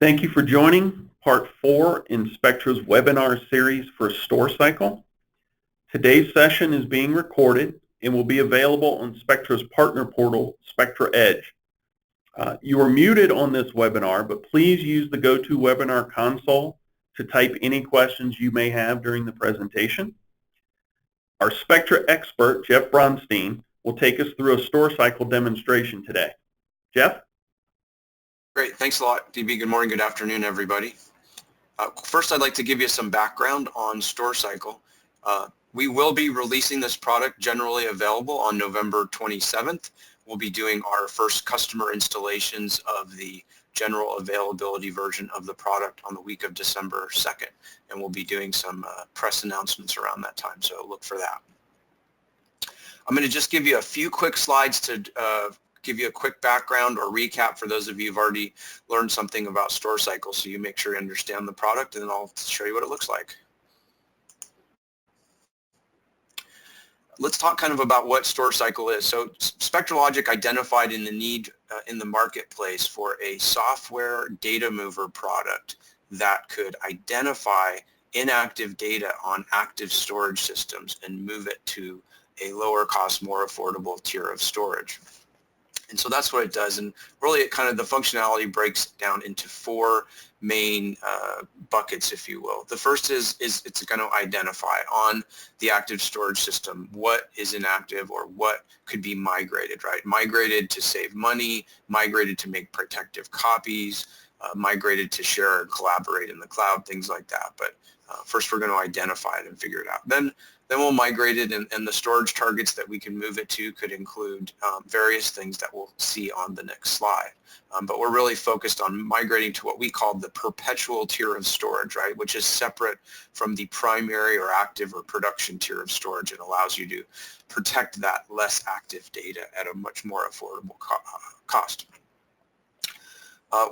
Thank you for joining part 4 in Spectra's webinar series for StorCycle. Today's session is being recorded and will be available on Spectra's partner portal, Spectra Edge. You are muted on this webinar, but please use the GoToWebinar console to type any questions you may have during the presentation. Our Spectra expert, Jeff Bronstein, will take us through a StorCycle demonstration today. Jeff? Great, thanks a lot, DB. Good morning, good afternoon, everybody. First, I'd like to give you some background on StorCycle. We will be releasing this product generally available on November 27th. We'll be doing our first customer installations of the general availability version of the product on the week of December 2nd, and we'll be doing some press announcements around that time, so look for that. I'm going to just give you a few quick slides to give you a quick background or recap for those of you who've already learned something about StorCycle, so you make sure you understand the product, and then I'll show you what it looks like. Let's talk kind of about what StorCycle is. So SpectraLogic identified in the need in the marketplace for a software data mover product that could identify inactive data on active storage systems and move it to a lower cost, more affordable tier of storage. And so that's what it does, and really it kind of, the functionality breaks down into four main buckets, if you will. The first is it's going to identify on the active storage system what is inactive or what could be migrated, right? Migrated to save money, migrated to make protective copies, migrated to share and collaborate in the cloud, things like that. But first we're going to identify it and figure it out. Then we'll migrate it, and the storage targets that we can move it to could include various things that we'll see on the next slide. But we're really focused on migrating to what we call the perpetual tier of storage, right, which is separate from the primary or active or production tier of storage. It allows you to protect that less active data at a much more affordable cost.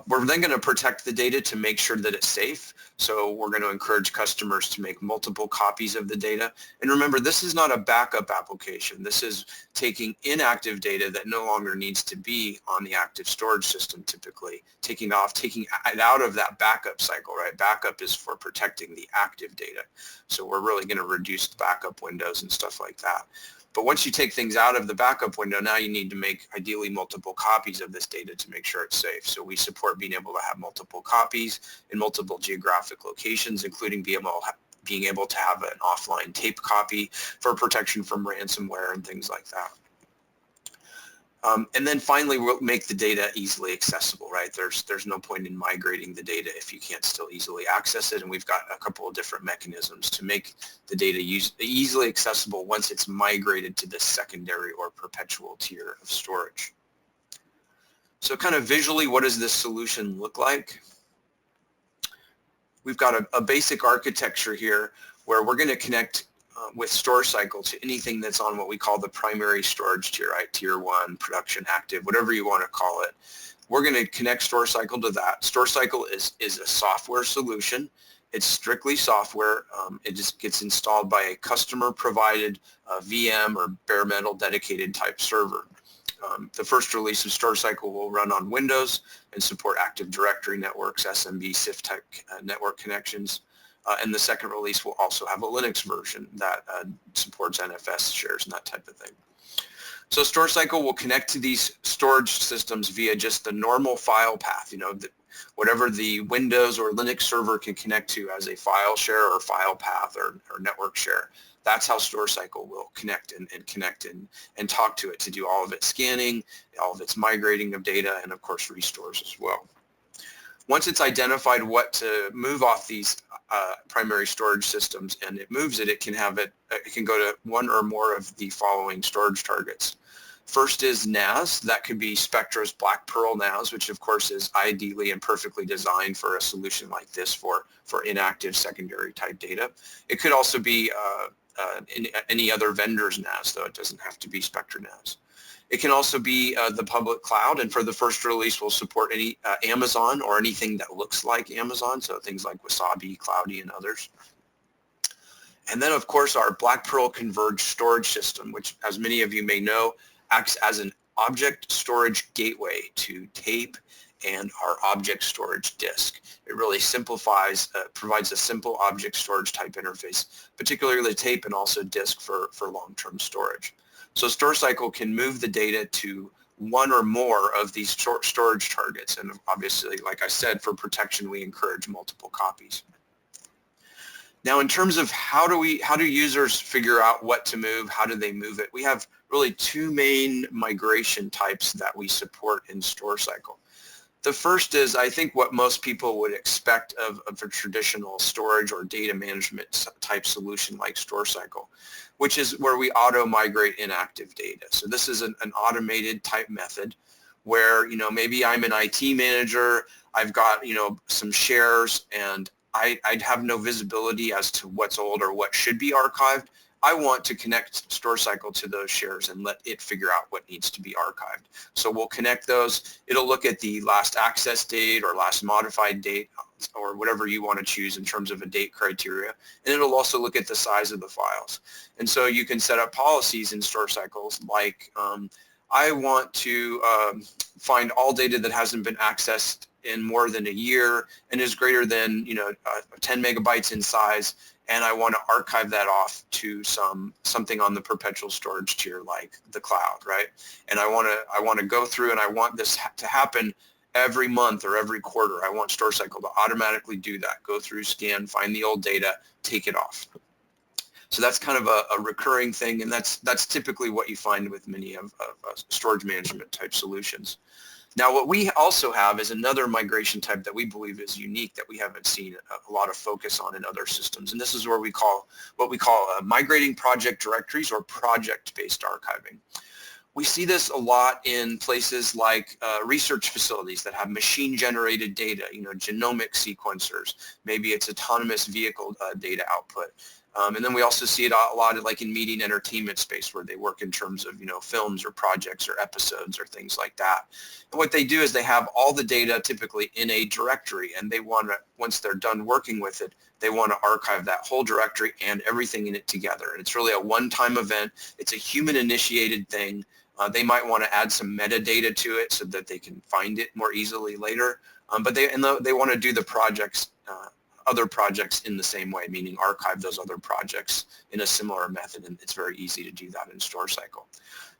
We're then going to protect the data to make sure that it's safe. So we're going to encourage customers to make multiple copies of the data. And remember, this is not a backup application. This is taking inactive data that no longer needs to be on the active storage system, typically, taking it out of that backup cycle, right? Backup is for protecting the active data. So we're really going to reduce the backup windows and stuff like that. But once you take things out of the backup window, now you need to make ideally multiple copies of this data to make sure it's safe. So we support being able to have multiple copies in multiple geographic locations, including being able to have an offline tape copy for protection from ransomware and things like that. And then finally, we'll make the data easily accessible, right? There's no point in migrating the data if you can't still easily access it, and we've got a couple of different mechanisms to make the data easily accessible once it's migrated to the secondary or perpetual tier of storage. So kind of visually, what does this solution look like? We've got a basic architecture here where we're going to connect with StorCycle to anything that's on what we call the primary storage tier, right? Tier 1, production, active, whatever you want to call it. We're going to connect StorCycle to that. StorCycle is a software solution. It's strictly software. It just gets installed by a customer-provided VM or bare metal dedicated type server. The first release of StorCycle will run on Windows and support Active Directory networks, SMB, CIF type network connections. And the second release will also have a Linux version that supports NFS shares and that type of thing. So StorCycle will connect to these storage systems via just the normal file path, whatever the Windows or Linux server can connect to as a file share or file path or network share. That's how StorCycle will connect and talk to it to do all of its scanning, all of its migrating of data, and of course restores as well. Once it's identified what to move off these primary storage systems and it moves it, it can go to one or more of the following storage targets. First is NAS. That could be Spectra's Black Pearl NAS, which of course is ideally and perfectly designed for a solution like this for inactive secondary type data. It could also be any other vendor's NAS, though it doesn't have to be Spectra NAS. It can also be the public cloud, and for the first release, we'll support any Amazon or anything that looks like Amazon, so things like Wasabi, Cloudy, and others. And then, of course, our Black Pearl Converged Storage System, which, as many of you may know, acts as an object storage gateway to tape and our object storage disk. It really simplifies, provides a simple object storage type interface, particularly tape and also disk for long-term storage. So StorCycle can move the data to one or more of these storage targets, and obviously, like I said, for protection we encourage multiple copies. Now, in terms of how do users figure out what to move, how do they move it, we have really two main migration types that we support in StorCycle. The first is, I think, what most people would expect of a traditional storage or data management type solution like StorCycle, which is where we auto-migrate inactive data. So this is an automated type method where, maybe I'm an IT manager, I've got, some shares, and I'd have no visibility as to what's old or what should be archived. I want to connect StorCycle to those shares and let it figure out what needs to be archived. So we'll connect those. It'll look at the last access date or last modified date or whatever you want to choose in terms of a date criteria. And it'll also look at the size of the files. And so you can set up policies in StorCycles like I want to find all data that hasn't been accessed in more than a year and is greater than 10 megabytes in size, and I want to archive that off to something on the perpetual storage tier like the cloud, right? And I want to go through and I want this to happen every month or every quarter. I want StorCycle to automatically do that, go through, scan, find the old data, take it off. So that's kind of a recurring thing, and that's typically what you find with many of storage management type solutions. Now, what we also have is another migration type that we believe is unique that we haven't seen a lot of focus on in other systems, and this is where we call migrating project directories or project-based archiving. We see this a lot in places like research facilities that have machine-generated data, genomic sequencers. Maybe it's autonomous vehicle data output. And then we also see it a lot like in media and entertainment space where they work in terms of, films or projects or episodes or things like that. And what they do is they have all the data typically in a directory, and they want to, once they're done working with it, they want to archive that whole directory and everything in it together. And it's really a one-time event. It's a human-initiated thing. They might want to add some metadata to it so that they can find it more easily later. But they want to do the projects other projects in the same way, meaning archive those other projects in a similar method, and it's very easy to do that in StorCycle.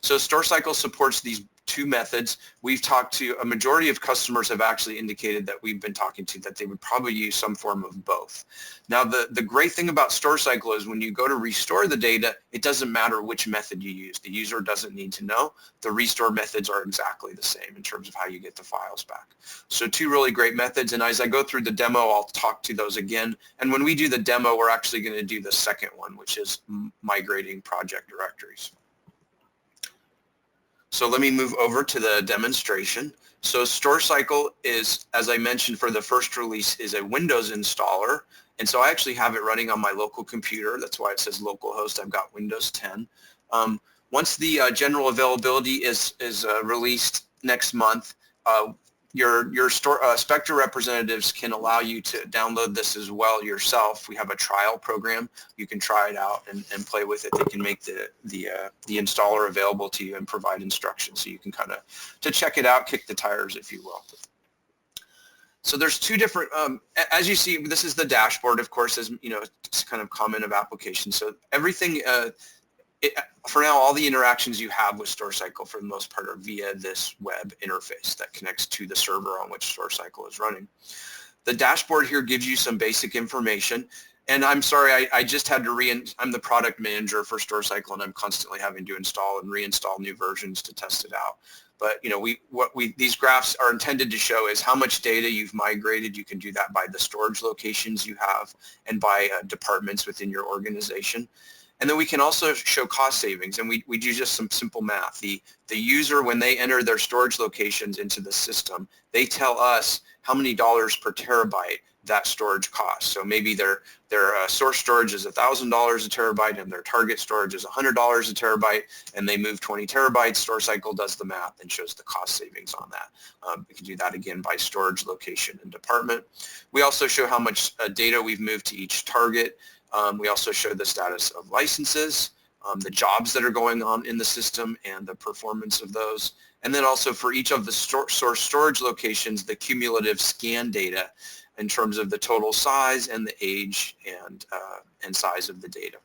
So StorCycle supports these two methods. We've talked to a majority of customers have actually indicated that we've been talking to that they would probably use some form of both. Now, the great thing about StorCycle is when you go to restore the data, it doesn't matter which method you use. The user doesn't need to know. The restore methods are exactly the same in terms of how you get the files back. So two really great methods, and as I go through the demo, I'll talk to those again. And when we do the demo, we're actually going to do the second one, which is migrating project directories. So let me move over to the demonstration. So StorCycle is, as I mentioned for the first release, is a Windows installer. And so I actually have it running on my local computer. That's why it says localhost. I've got Windows 10. Once the general availability is released next month, your Spectra representatives can allow you to download this as well yourself. We have a trial program. You can try it out and play with it. They can make the installer available to you and provide instructions so you can kind of to check it out, kick the tires, if you will. So there's two different, as you see, this is the dashboard, of course, as it's kind of common of applications. So everything, for now, all the interactions you have with StorCycle for the most part are via this web interface that connects to the server on which StorCycle is running. The dashboard here gives you some basic information. And I'm sorry, I just had to I'm the product manager for StorCycle, and I'm constantly having to install and reinstall new versions to test it out. But these graphs are intended to show is how much data you've migrated. You can do that by the storage locations you have and by departments within your organization. And then we can also show cost savings, and we do just some simple math. The user, when they enter their storage locations into the system, they tell us how many dollars per terabyte that storage costs. So maybe their source storage is $1,000 a terabyte and their target storage is $100 a terabyte, and they move 20 terabytes. StorCycle does the math and shows the cost savings on that. We can do that again by storage location and department. We also show how much data we've moved to each target. We also show the status of licenses, the jobs that are going on in the system and the performance of those. And then also for each of the source storage locations, the cumulative scan data in terms of the total size and the age and size of the data.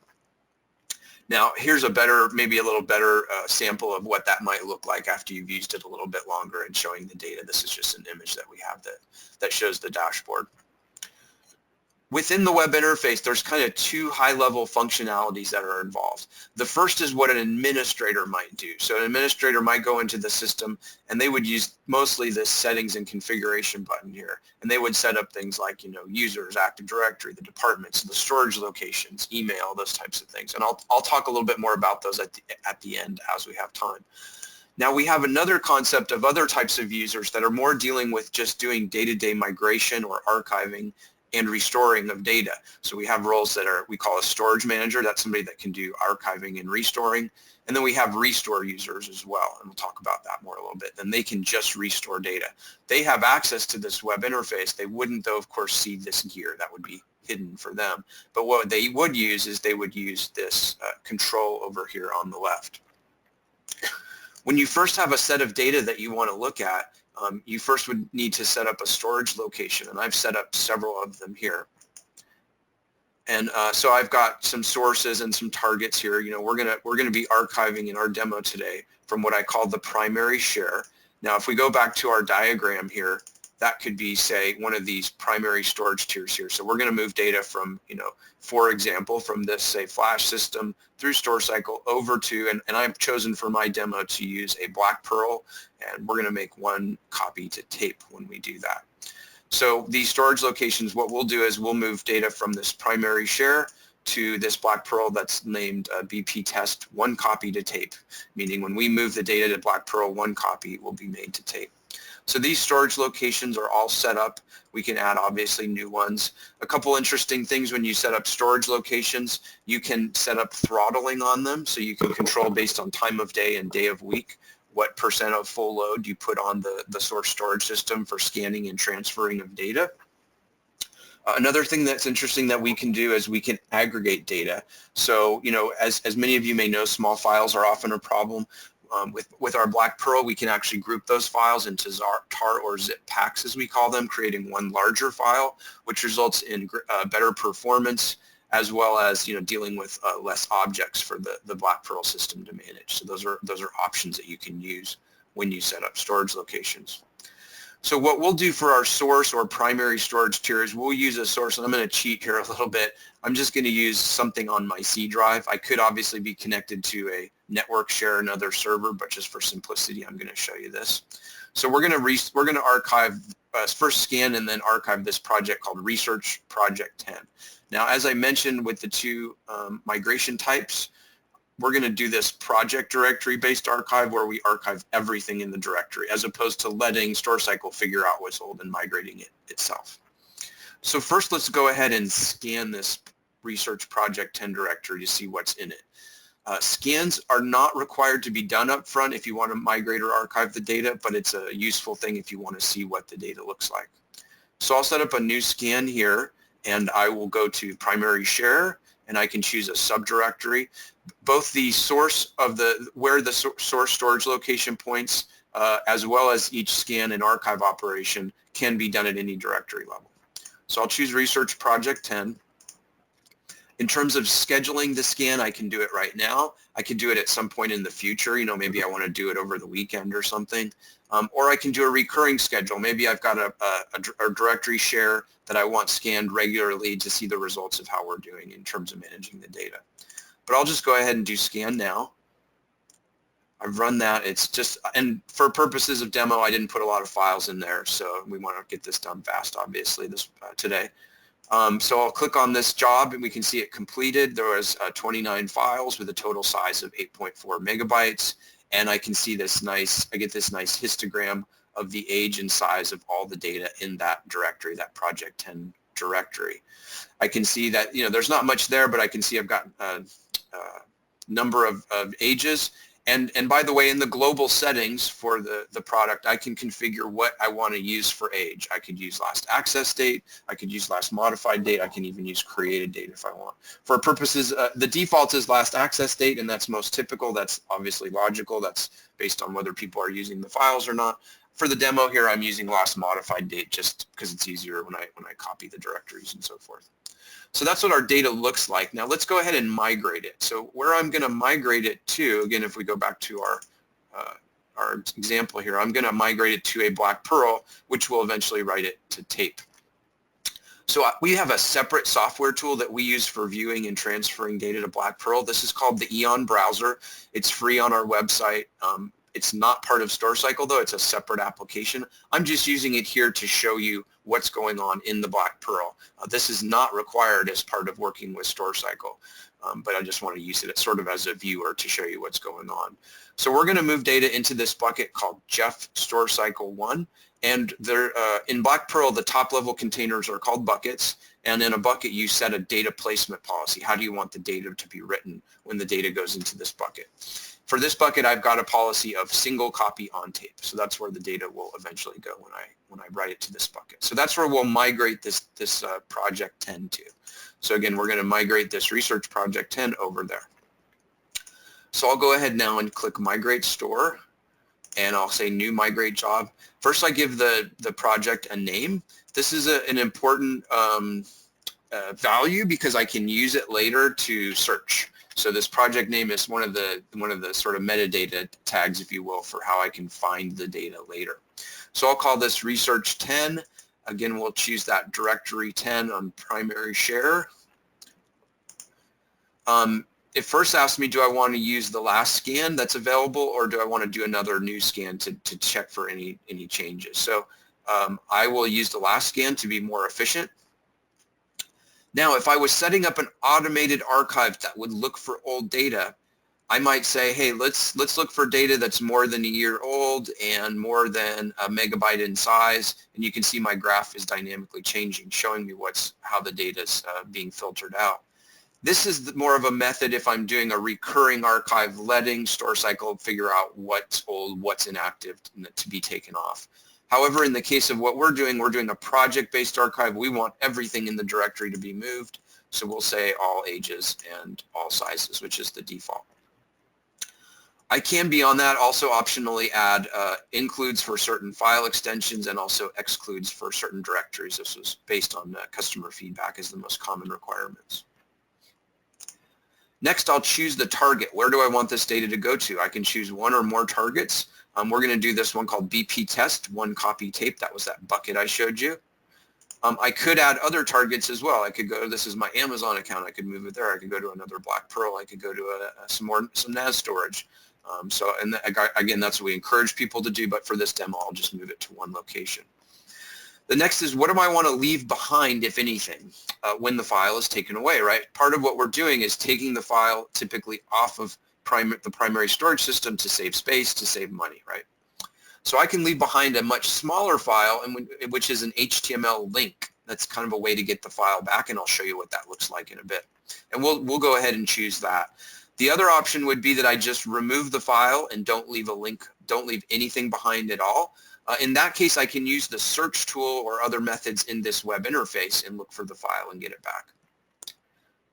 Now, here's a better, maybe a little better sample of what that might look like after you've used it a little bit longer and showing the data. This is just an image that we have that shows the dashboard. Within the web interface, there's kind of two high-level functionalities that are involved. The first is what an administrator might do. So an administrator might go into the system and they would use mostly this settings and configuration button here. And they would set up things like, users, Active Directory, the departments, the storage locations, email, those types of things. And I'll talk a little bit more about those at the end as we have time. Now we have another concept of other types of users that are more dealing with just doing day-to-day migration or archiving and restoring of data. So we have roles that we call a storage manager. That's somebody that can do archiving and restoring. And then we have restore users as well, and we'll talk about that more a little bit. Then they can just restore data. They have access to this web interface. They wouldn't, though, of course, see this gear. That would be hidden for them. But what they would use is they would use this control over here on the left. When you first have a set of data that you want to look at, you first would need to set up a storage location, and I've set up several of them here. And so I've got some sources and some targets here. We're gonna be archiving in our demo today from what I call the primary share. Now, if we go back to our diagram here, that could be, say, one of these primary storage tiers here. So we're going to move data from, for example, from this, say, flash system through StorCycle over to, and I've chosen for my demo to use a Black Pearl, and we're going to make one copy to tape when we do that. So these storage locations, what we'll do is we'll move data from this primary share to this Black Pearl that's named BP test, one copy to tape, meaning when we move the data to Black Pearl, one copy will be made to tape. So these storage locations are all set up. We can add obviously new ones. A couple interesting things when you set up storage locations, you can set up throttling on them, so you can control based on time of day and day of week what % of full load you put on the source storage system for scanning and transferring of data. Another thing that's interesting that we can do is we can aggregate data. So, as many of you may know, small files are often a problem. With our Black Pearl, we can actually group those files into tar or zip packs, as we call them, creating one larger file, which results in better performance, as well as dealing with less objects for the Black Pearl system to manage. So those are options that you can use when you set up storage locations. So what we'll do for our source or primary storage tier is we'll use a source, and I'm going to cheat here a little bit. I'm just going to use something on my C drive. I could obviously be connected to a network share another server, but just for simplicity, I'm going to show you this. So we're going to archive, first scan and then archive this project called Research Project 10. Now, as I mentioned with the two migration types, we're going to do this project directory-based archive where we archive everything in the directory, as opposed to letting StorCycle figure out what's old and migrating it itself. So first, let's go ahead and scan this Research Project 10 directory to see what's in it. Scans are not required to be done up front if you want to migrate or archive the data, but it's a useful thing if you want to see what the data looks like. So I'll set up a new scan here, and I will go to primary share, and I can choose a subdirectory. Both the source of where the source storage location points, as well as each scan and archive operation can be done at any directory level. So I'll choose Research Project 10. In terms of scheduling the scan, I can do it right now. I can do it at some point in the future. Maybe I want to do it over the weekend or something. Or I can do a recurring schedule. Maybe I've got a directory share that I want scanned regularly to see the results of how we're doing in terms of managing the data. But I'll just go ahead and do scan now. I've run that. It's just, and for purposes of demo, I didn't put a lot of files in there, so we want to get this done fast, obviously, today. So I'll click on this job, and we can see it completed. There was 29 files with a total size of 8.4 megabytes, and I can see this I get this nice histogram of the age and size of all the data in that directory, that Project 10 directory. I can see that, there's not much there, but I can see I've got a number of ages, And by the way, in the global settings for the product, I can configure what I want to use for age. I could use last access date. I could use last modified date. I can even use created date if I want. For purposes, the default is last access date, and that's most typical. That's obviously logical. That's based on whether people are using the files or not. For the demo here, I'm using last modified date just because it's easier when I copy the directories and so forth. So that's what our data looks like. Now let's go ahead and migrate it. So where I'm going to migrate it to, again, if we go back to our example here, I'm going to migrate it to a Black Pearl, which will eventually write it to tape. So we have a separate software tool that we use for viewing and transferring data to Black Pearl. This is called the Eon browser. It's free on our website. It's not part of StorCycle though, it's a separate application. I'm just using it here to show you what's going on in the Black Pearl. This is not required as part of working with StorCycle, but I just want to use it sort of as a viewer to show you what's going on. So we're going to move data into this bucket called Jeff StorCycle 1, and there, in Black Pearl, the top level containers are called buckets, and in a bucket you set a data placement policy. How do you want the data to be written when the data goes into this bucket? For this bucket, I've got a policy of single copy on tape. So that's where the data will eventually go when I write it to this bucket. So that's where we'll migrate this project 10 to. So again, we're going to migrate this research project 10 over there. So I'll go ahead now and click Migrate Store, and I'll say New Migrate Job. First, I give the project a name. This is an important value because I can use it later to search. So this project name is one of the sort of metadata tags, if you will, for how I can find the data later. So I'll call this Research 10. Again, we'll choose that directory 10 on primary share. It first asks me, do I want to use the last scan that's available, or do I want to do another new scan to check for any changes? So I will use the last scan to be more efficient. Now, if I was setting up an automated archive that would look for old data, I might say, hey, let's look for data that's more than a year old and more than a megabyte in size. And you can see my graph is dynamically changing, showing me how the data is being filtered out. This is more of a method if I'm doing a recurring archive, letting StorCycle figure out what's old, what's inactive to be taken off. However, in the case of what we're doing a project-based archive. We want everything in the directory to be moved. So we'll say all ages and all sizes, which is the default. I can, beyond that, also optionally add includes for certain file extensions and also excludes for certain directories. This was based on customer feedback as the most common requirements. Next, I'll choose the target. Where do I want this data to go to? I can choose one or more targets. We're going to do this one called BP test, one copy tape. That was that bucket I showed you. I could add other targets as well. I could go, this is my Amazon account. I could move it there. I could go to another Black Pearl. I could go to some NAS storage. Again, that's what we encourage people to do, but for this demo, I'll just move it to one location. The next is, what do I want to leave behind, if anything, when the file is taken away, right? Part of what we're doing is taking the file typically off of the primary storage system to save space, to save money, right? So I can leave behind a much smaller file, which is an HTML link. That's kind of a way to get the file back, and I'll show you what that looks like in a bit. And we'll go ahead and choose that. The other option would be that I just remove the file and don't leave a link, don't leave anything behind at all. In that case, I can use the search tool or other methods in this web interface and look for the file and get it back.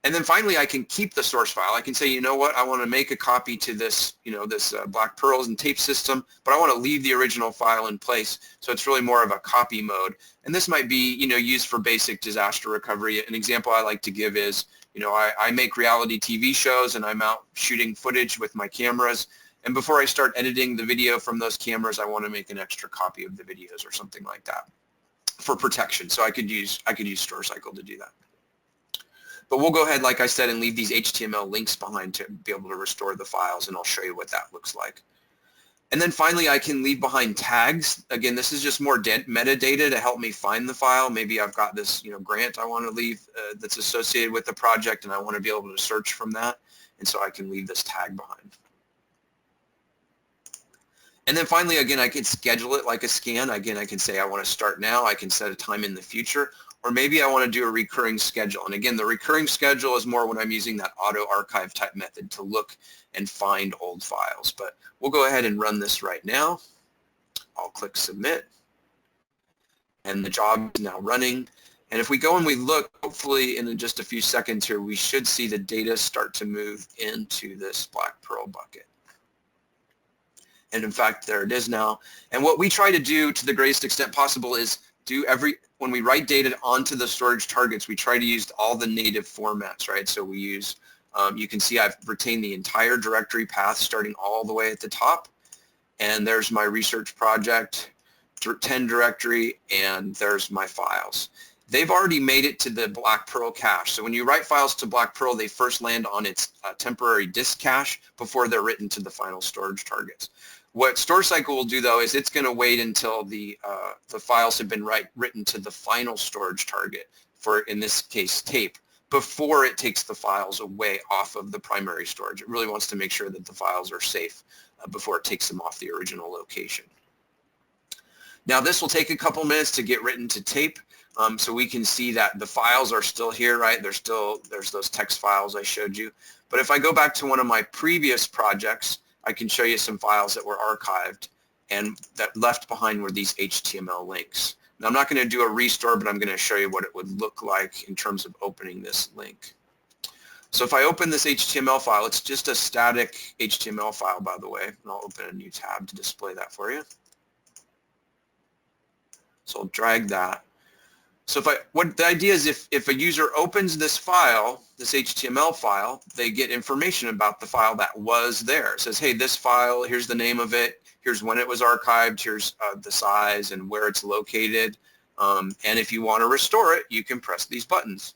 And then finally, I can keep the source file. I can say, you know what, I want to make a copy to this, this Black Pearls and tape system, but I want to leave the original file in place. So it's really more of a copy mode. And this might be, used for basic disaster recovery. An example I like to give is, I make reality TV shows and I'm out shooting footage with my cameras. And before I start editing the video from those cameras, I want to make an extra copy of the videos or something like that for protection. So I could use StorCycle to do that. But we'll go ahead, like I said, and leave these HTML links behind to be able to restore the files, and I'll show you what that looks like. And then finally, I can leave behind tags. Again, this is just more metadata to help me find the file. Maybe I've got this grant I want to leave that's associated with the project, and I want to be able to search from that. And so I can leave this tag behind. And then finally, again, I can schedule it like a scan. Again, I can say I want to start now. I can set a time in the future. or maybe I want to do a recurring schedule. And again, the recurring schedule is more when I'm using that auto archive type method to look and find old files. But we'll go ahead and run this right now. I'll click submit, and the job is now running. And if we go and we look, hopefully in just a few seconds here, we should see the data start to move into this Black Pearl bucket. And in fact, there it is now. And what we try to do to the greatest extent possible is when we write data onto the storage targets, we try to use all the native formats, right? So we use, you can see I've retained the entire directory path starting all the way at the top. And there's my research project 10 directory, and there's my files. They've already made it to the Black Pearl cache. So when you write files to Black Pearl, they first land on its temporary disk cache before they're written to the final storage targets. What StorCycle will do, though, is it's going to wait until the files have been written to the final storage target, for, in this case, tape, before it takes the files away off of the primary storage. It really wants to make sure that the files are safe before it takes them off the original location. Now, this will take a couple minutes to get written to tape, so we can see that the files are still here, right? There's those text files I showed you. But if I go back to one of my previous projects, I can show you some files that were archived, and that left behind were these HTML links. Now, I'm not going to do a restore, but I'm going to show you what it would look like in terms of opening this link. So if I open this HTML file, it's just a static HTML file, by the way, and I'll open a new tab to display that for you. So I'll drag that. So what the idea is, if a user opens this file, this HTML file, they get information about the file that was there. It says, hey, this file, here's the name of it, here's when it was archived, here's the size and where it's located. And if you want to restore it, you can press these buttons.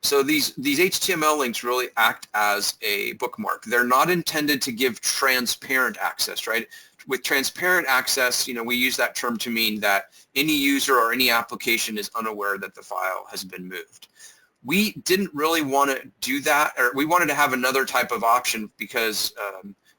So these HTML links really act as a bookmark. They're not intended to give transparent access, right? With transparent access, we use that term to mean that any user or any application is unaware that the file has been moved. We didn't really want to do that, or we wanted to have another type of option because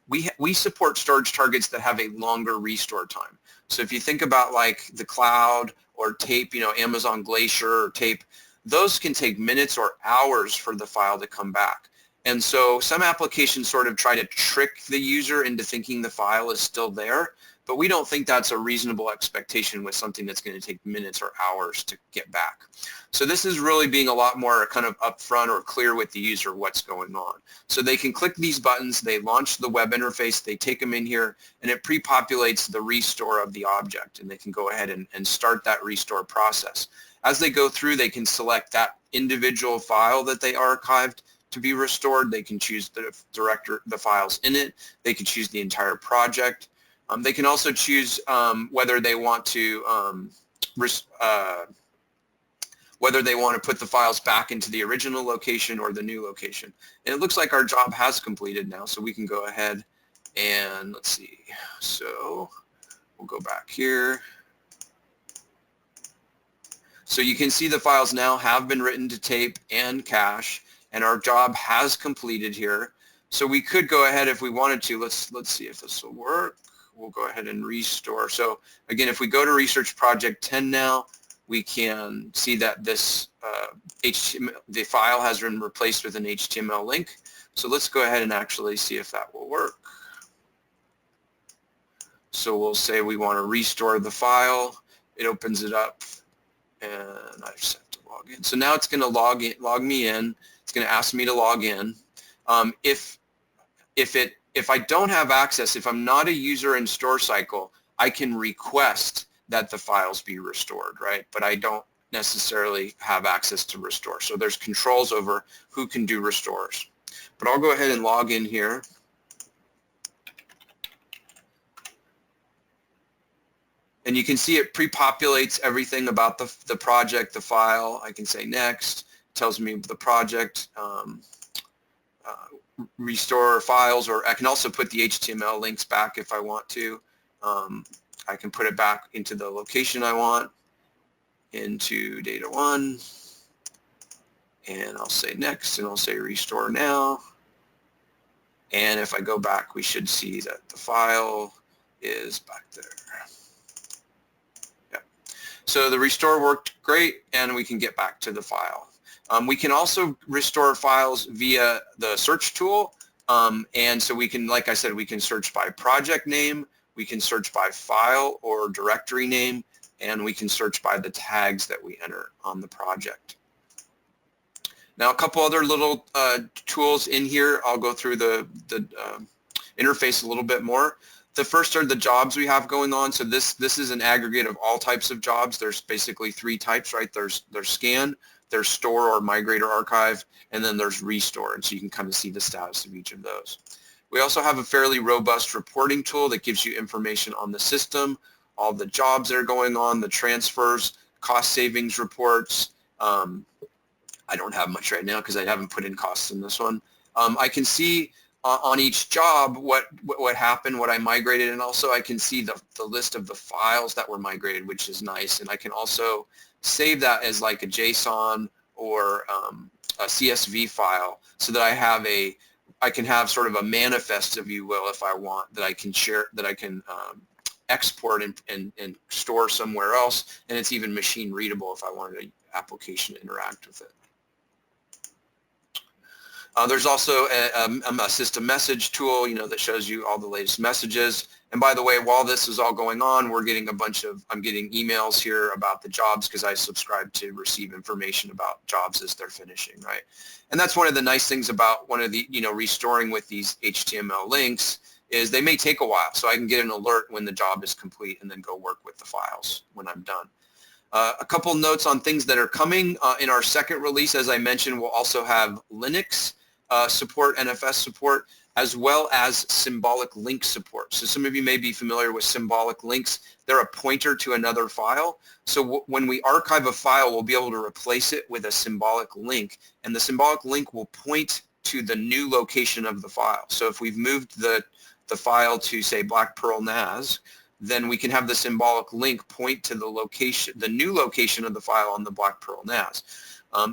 we support storage targets that have a longer restore time. So if you think about like the cloud or tape, Amazon Glacier or tape, those can take minutes or hours for the file to come back. And so some applications sort of try to trick the user into thinking the file is still there, but we don't think that's a reasonable expectation with something that's going to take minutes or hours to get back. So this is really being a lot more kind of upfront or clear with the user what's going on. So they can click these buttons, they launch the web interface, they take them in here, and it pre-populates the restore of the object, and they can go ahead and start that restore process. As they go through, they can select that individual file that they archived to be restored. They can choose the files in it. They can choose the entire project. They can also choose whether they want to put the files back into the original location or the new location. And it looks like our job has completed now, so we can go ahead and let's see. So we'll go back here. So you can see the files now have been written to tape and cache, and our job has completed here. So we could go ahead if we wanted to. Let's see if this will work. We'll go ahead and restore. So again, if we go to Research Project 10 now, we can see that this the file has been replaced with an HTML link. So let's go ahead and actually see if that will work. So we'll say we want to restore the file. It opens it up, and I just have to log in. So now it's going to log me in. It's going to ask me to log in. If I don't have access, if I'm not a user in StorCycle, I can request that the files be restored, right? But I don't necessarily have access to restore. So there's controls over who can do restores. But I'll go ahead and log in here. And you can see it pre-populates everything about the project, the file. I can say next. It tells me the project, restore files, or I can also put the HTML links back if I want to. I can put it back into the location I want, into data 1. And I'll say next, and I'll say restore now. And if I go back, we should see that the file is back there. So So the restore worked great, and we can get back to the file. We can also restore files via the search tool, and so we can, like I said, we can search by project name, we can search by file or directory name, and we can search by the tags that we enter on the project. Now, a couple other little tools in here. I'll go through the interface a little bit more. The first are the jobs we have going on. So this is an aggregate of all types of jobs. There's basically three types, right? There's scan, there's store or migrate or archive, and then there's restore. And so you can kind of see the status of each of those. We also have a fairly robust reporting tool that gives you information on the system, all the jobs that are going on, the transfers, cost savings reports. I don't have much right now because I haven't put in costs in this one. I can see on each job what happened, what I migrated, and also I can see the list of the files that were migrated, which is nice. And I can also save that as like a JSON or a CSV file, so that I can have sort of a manifest, if you will, if I want, that I can share, that I can export and store somewhere else, and it's even machine readable if I wanted an application to interact with it. There's also a system message tool, that shows you all the latest messages. And by the way, while this is all going on, I'm getting emails here about the jobs because I subscribe to receive information about jobs as they're finishing, right? And that's one of the nice things about one of the, restoring with these HTML links is they may take a while. So I can get an alert when the job is complete and then go work with the files when I'm done. A couple notes on things that are coming. In our second release, as I mentioned, we'll also have Linux support, NFS support, as well as symbolic link support. So some of you may be familiar with symbolic links. They're a pointer to another file. So when we archive a file, we'll be able to replace it with a symbolic link, and the symbolic link will point to the new location of the file. So if we've moved the file to, say, Black Pearl NAS, then we can have the symbolic link point to the location, the new location of the file on the Black Pearl NAS.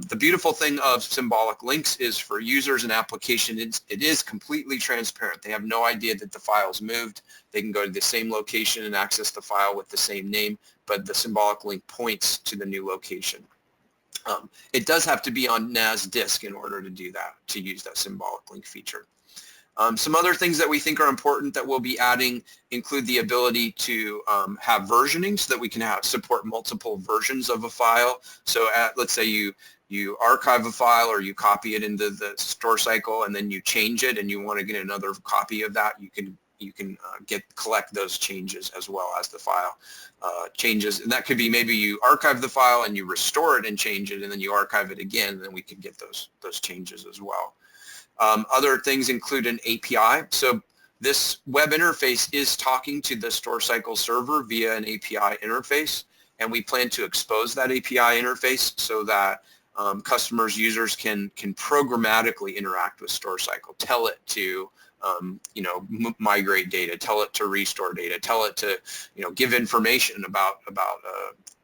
The beautiful thing of symbolic links is for users and applications, it is completely transparent. They have no idea that the file's moved. They can go to the same location and access the file with the same name, but the symbolic link points to the new location. It does have to be on NAS disk in order to do that, to use that symbolic link feature. Some other things that we think are important that we'll be adding include the ability to have versioning, so that we can support multiple versions of a file. So let's say you archive a file or you copy it into the StorCycle and then you change it and you want to get another copy of that, you can collect those changes as well as the file changes. And that could be maybe you archive the file and you restore it and change it, and then you archive it again, and then we can get those changes as well. Other things include an API. So this web interface is talking to the StorCycle server via an API interface, and we plan to expose that API interface so that users can programmatically interact with StorCycle, tell it to migrate data, tell it to restore data, tell it to give information about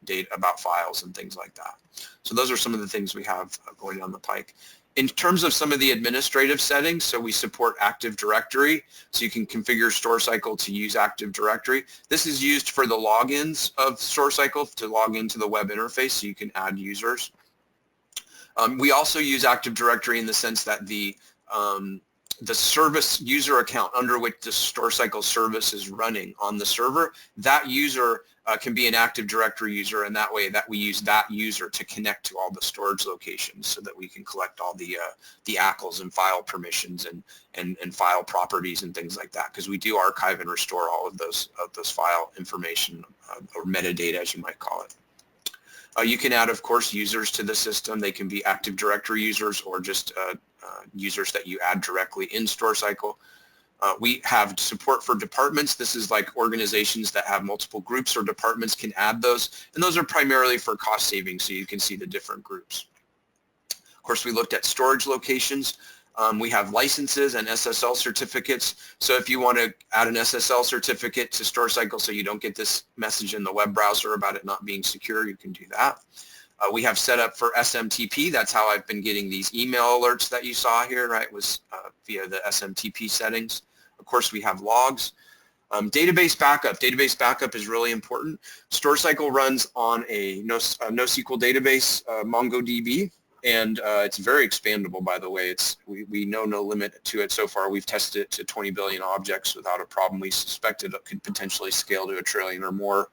data, about files and things like that. So those are some of the things we have going down the pike. In terms of some of the administrative settings, so we support Active Directory, so you can configure StorCycle to use Active Directory. This is used for the logins of StorCycle to log into the web interface, so you can add users. We also use Active Directory in the sense that the service user account under which the StorCycle service is running on the server, that user can be an Active Directory user, and that way that we use that user to connect to all the storage locations so that we can collect all the ACLs and file permissions and file properties and things like that, because we do archive and restore all of those file information or metadata, as you might call it. You can add, of course, users to the system. They can be Active Directory users or just users that you add directly in StorCycle. We have support for departments. This is like organizations that have multiple groups or departments can add those, and those are primarily for cost savings, so you can see the different groups. Of course, we looked at storage locations. We have licenses and SSL certificates. So if you want to add an SSL certificate to StorCycle so you don't get this message in the web browser about it not being secure, you can do that. We have set up for SMTP. That's how I've been getting these email alerts that you saw here, right? Was via the SMTP settings. Of course, we have logs. Database backup is really important. StorCycle runs on a NoSQL database, MongoDB, and it's very expandable, by the way. We know no limit to it so far. We've tested it to 20 billion objects without a problem. We suspect it could potentially scale to 1 trillion or more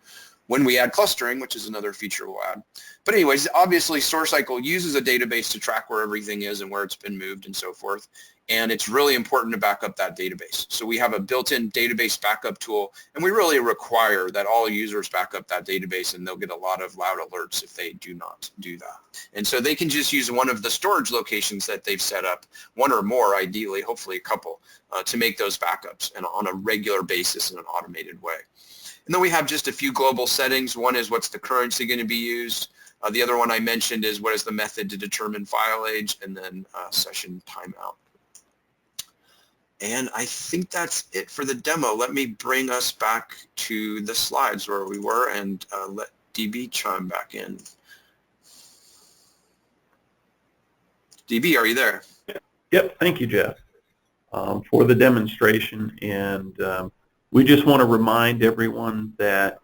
when we add clustering, which is another feature we'll add. But anyways, obviously StorCycle uses a database to track where everything is and where it's been moved and so forth. And it's really important to back up that database. So we have a built-in database backup tool, and we really require that all users back up that database, and they'll get a lot of loud alerts if they do not do that. And so they can just use one of the storage locations that they've set up, one or more ideally, hopefully a couple, to make those backups and on a regular basis in an automated way. And then we have just a few global settings. One is what's the currency going to be used. The other one I mentioned is what is the method to determine file age, and then session timeout. And I think that's it for the demo. Let me bring us back to the slides where we were and let DB chime back in. DB, are you there? Yep, thank you, Jeff, for the demonstration. And we just want to remind everyone that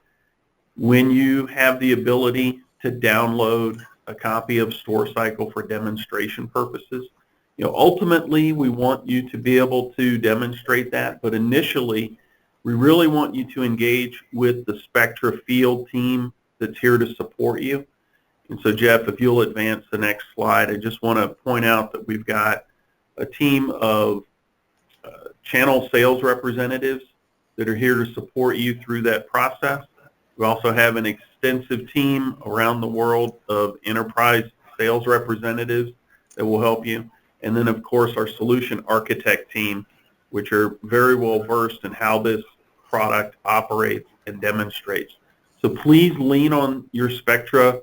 when you have the ability to download a copy of StorCycle for demonstration purposes, ultimately we want you to be able to demonstrate that, but initially we really want you to engage with the Spectra field team that's here to support you. And so Jeff, if you'll advance the next slide, I just want to point out that we've got a team of channel sales representatives that are here to support you through that process. We also have an extensive team around the world of enterprise sales representatives that will help you. And then, of course, our solution architect team, which are very well versed in how this product operates and demonstrates. So please lean on your Spectra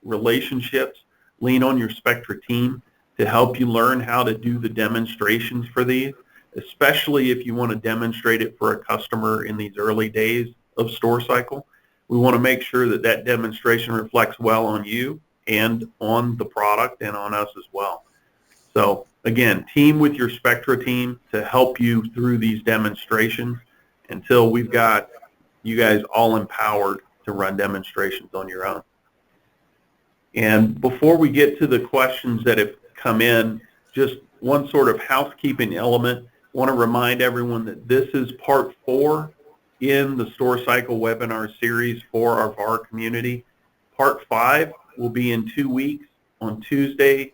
relationships, lean on your Spectra team to help you learn how to do the demonstrations for these, especially if you want to demonstrate it for a customer in these early days of StorCycle. We want to make sure that that demonstration reflects well on you and on the product and on us as well. So again, team with your Spectra team to help you through these demonstrations until we've got you guys all empowered to run demonstrations on your own. And before we get to the questions that have come in, just one sort of housekeeping element. I want to remind everyone that this is part 4 in the StorCycle webinar series for our VAR community. Part 5 will be in 2 weeks on Tuesday,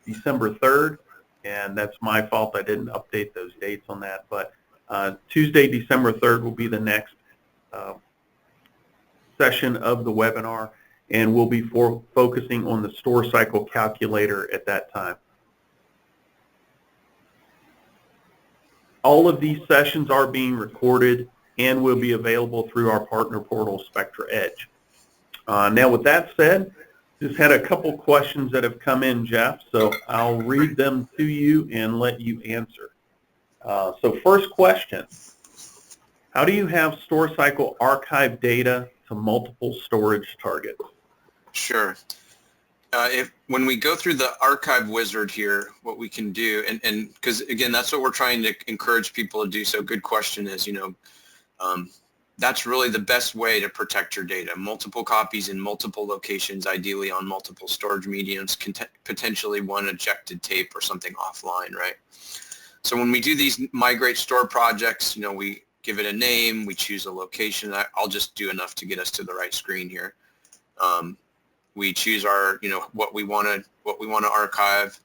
December 3rd, and that's my fault. I didn't update those dates on that, but Tuesday, December 3rd will be the next session of the webinar, and we'll be focusing on the StorCycle calculator at that time. All of these sessions are being recorded and will be available through our partner portal, Spectra Edge. Now, with that said, just had a couple questions that have come in, Jeff, so I'll read them to you and let you answer. So first question, how do you have StorCycle archive data to multiple storage targets? Sure. When we go through the archive wizard here, what we can do, and because again, that's what we're trying to encourage people to do. So good question is, that's really the best way to protect your data. Multiple copies in multiple locations, ideally on multiple storage mediums, potentially one ejected tape or something offline, right? So when we do these migrate store projects, we give it a name, we choose a location. I'll just do enough to get us to the right screen here. We choose our, what we want to archive.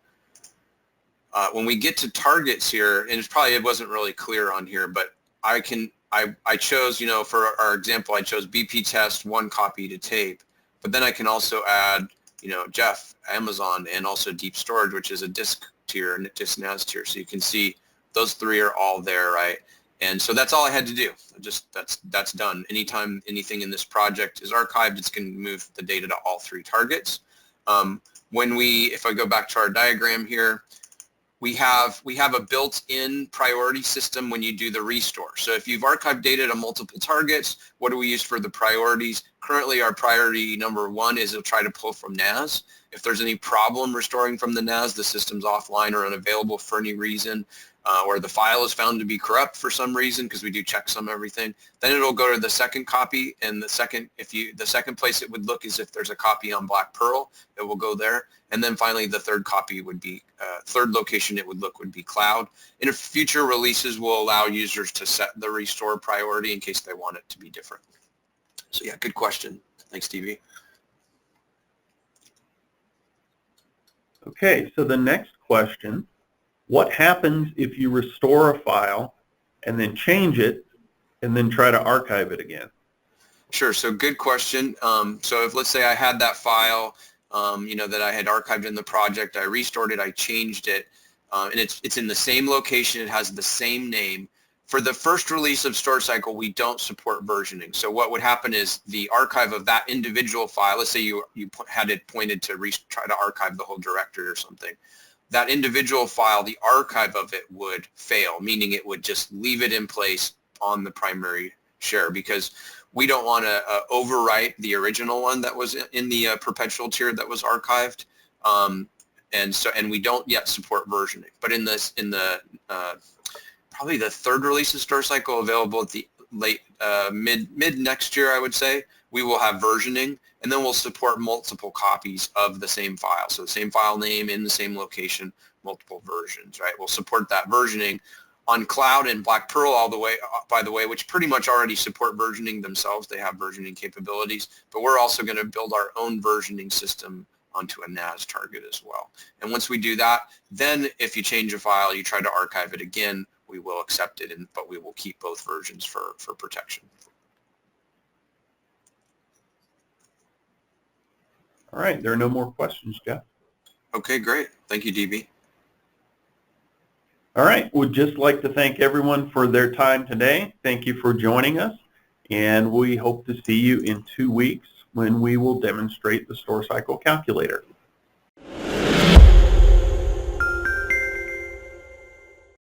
When we get to targets here, and it wasn't really clear on here, but I chose, for our example, I chose BP test 1 copy to tape, but then I can also add, Jeff, Amazon, and also deep storage, which is a disk tier and disk NAS tier. So you can see those 3 are all there, right? And so that's all I had to do. That's done. Anytime anything in this project is archived, it's going to move the data to all 3 targets. If I go back to our diagram here, we have a built-in priority system when you do the restore. So if you've archived data to multiple targets, what do we use for the priorities? Currently, our priority number 1 is to try to pull from NAS. If there's any problem restoring from the NAS, the system's offline or unavailable for any reason, or the file is found to be corrupt for some reason, because we do checksum everything, then it'll go to the second copy, and the second place it would look is if there's a copy on Black Pearl, it will go there. And then finally the third copy would be, third location it would look would be cloud. In future releases, we'll allow users to set the restore priority in case they want it to be different. So yeah, good question. Thanks, DB. Okay, so the next question, what happens if you restore a file and then change it and then try to archive it again? Sure, so good question. So if, let's say I had that file, that I had archived in the project, I restored it, I changed it, and it's in the same location, it has the same name. For the first release of StorCycle, we don't support versioning. So what would happen is the archive of that individual file, let's say you had it pointed to try to archive the whole directory or something, that individual file, the archive of it would fail, meaning it would just leave it in place on the primary share, because we don't want to overwrite the original one that was in the perpetual tier that was archived, and we don't yet support versioning. But in the probably the third release of StorCycle, available at the mid next year, I would say, we will have versioning, and then we'll support multiple copies of the same file. So the same file name in the same location, multiple versions, right? We'll support that versioning on cloud and Black Pearl all the way, by the way, which pretty much already support versioning themselves. They have versioning capabilities, but we're also going to build our own versioning system onto a NAS target as well. And once we do that, then if you change a file, you try to archive it again, we will accept it, but we will keep both versions for protection. All right, there are no more questions, Jeff. Okay, great. Thank you, DB. All right, we'd just like to thank everyone for their time today. Thank you for joining us, and we hope to see you in 2 weeks when we will demonstrate the StorCycle calculator.